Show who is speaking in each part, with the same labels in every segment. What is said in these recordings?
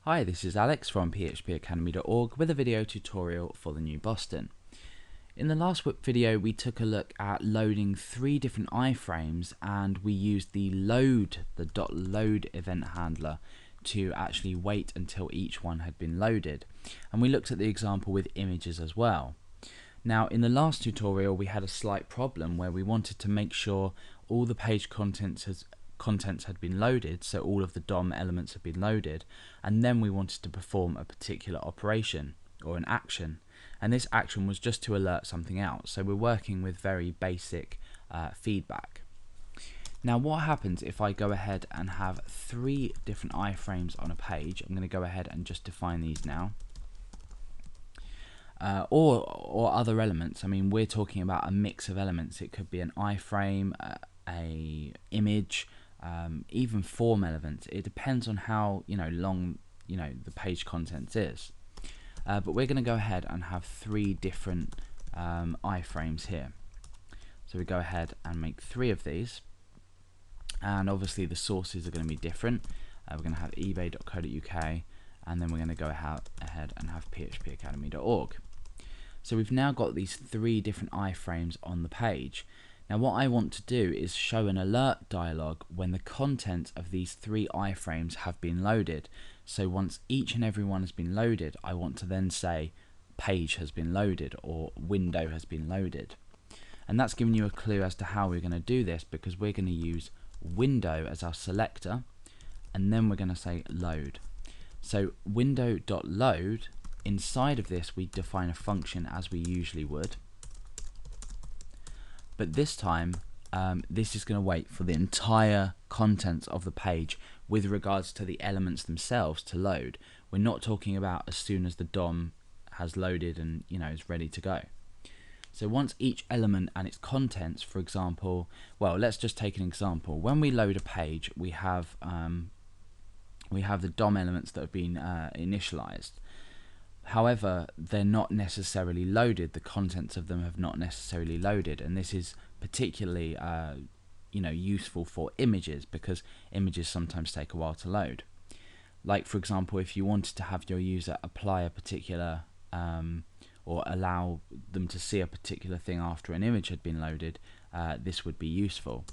Speaker 1: Hi, this is Alex from phpacademy.org with a video tutorial for the new Boston. In the last video we took a look at loading 3 different iframes, and we used the .load event handler to actually wait until each one had been loaded, and we looked at the example with images as well. Now in the last tutorial we had a slight problem where we wanted to make sure all the page contents had been loaded, so all of the DOM elements had been loaded, and then we wanted to perform a particular operation or an action, and this action was just to alert something else. So we're working with very basic feedback. Now what happens if I go ahead and have 3 different iframes on a page? I'm going to go ahead and just define these now. Or other elements. I mean, we're talking about a mix of elements. It could be an iframe, a image, even form elements. It depends on how long the page contents is. But we're going to go ahead and have 3 different iframes here. So we go ahead and make 3 of these, and obviously the sources are going to be different. We're going to have ebay.co.uk, and then we're going to go ahead and have phpacademy.org. So we've now got these 3 different iframes on the page. Now what I want to do is show an alert dialog when the content of these 3 iframes have been loaded. So once each and every one has been loaded, I want to then say page has been loaded or window has been loaded. And that's giving you a clue as to how we're going to do this, because we're going to use window as our selector, and then we're going to say load. So window.load, inside of this we define a function as we usually would. But this time, this is going to wait for the entire contents of the page with regards to the elements themselves to load. We're not talking about as soon as the DOM has loaded and is ready to go. So once each element and its contents, for example, well, let's just take an example. When we load a page, we have the DOM elements that have been initialized. However, they're not necessarily loaded. The contents of them have not necessarily loaded, and this is particularly useful for images, because images sometimes take a while to load. Like for example, if you wanted to have your user apply a particular or allow them to see a particular thing after an image had been loaded, this would be useful.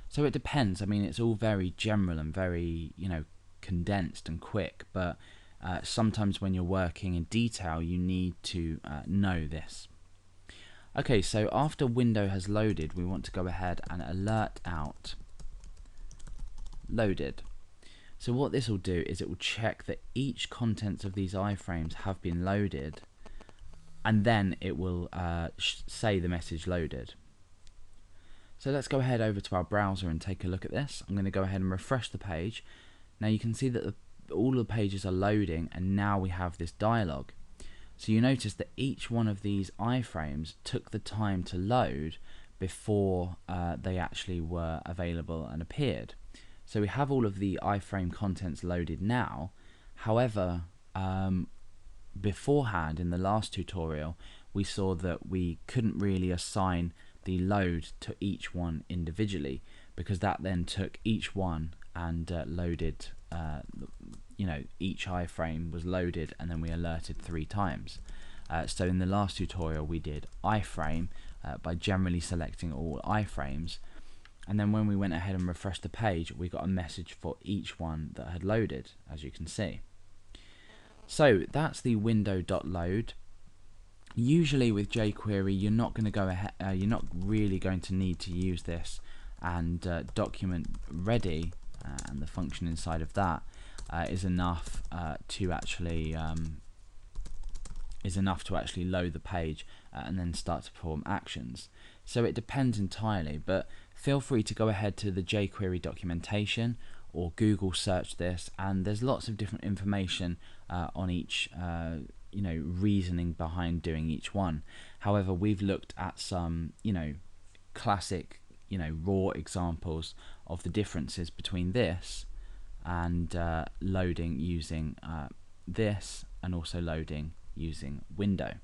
Speaker 1: So it depends. I mean, it's all very general and very condensed and quick, but sometimes when you're working in detail you need to know this. Okay, so after window has loaded, we want to go ahead and alert out loaded. So what this will do is it will check that each contents of these iframes have been loaded, and then it will say the message loaded. So let's go ahead over to our browser and take a look at this. I'm going to go ahead and refresh the page. Now you can see that all the pages are loading, and now we have this dialog. So you notice that each one of these iframes took the time to load before they actually were available and appeared. So we have all of the iframe contents loaded now. However, beforehand in the last tutorial we saw that we couldn't really assign the load to each one individually, because that then took each one and loaded each iframe was loaded, and then we alerted 3 times. So in the last tutorial we did iframe by generally selecting all iframes, and then when we went ahead and refreshed the page we got a message for each one that had loaded, as you can see. So that's the window.load. Usually with jQuery you're not going to go ahead, you're not really going to need to use this, and document ready and the function inside of that is enough to actually load the page and then start to perform actions. So it depends entirely, but feel free to go ahead to the jQuery documentation or Google search this, and there's lots of different information on each reasoning behind doing each one. However, we've looked at some classic raw examples of the differences between this and loading using this, and also loading using window.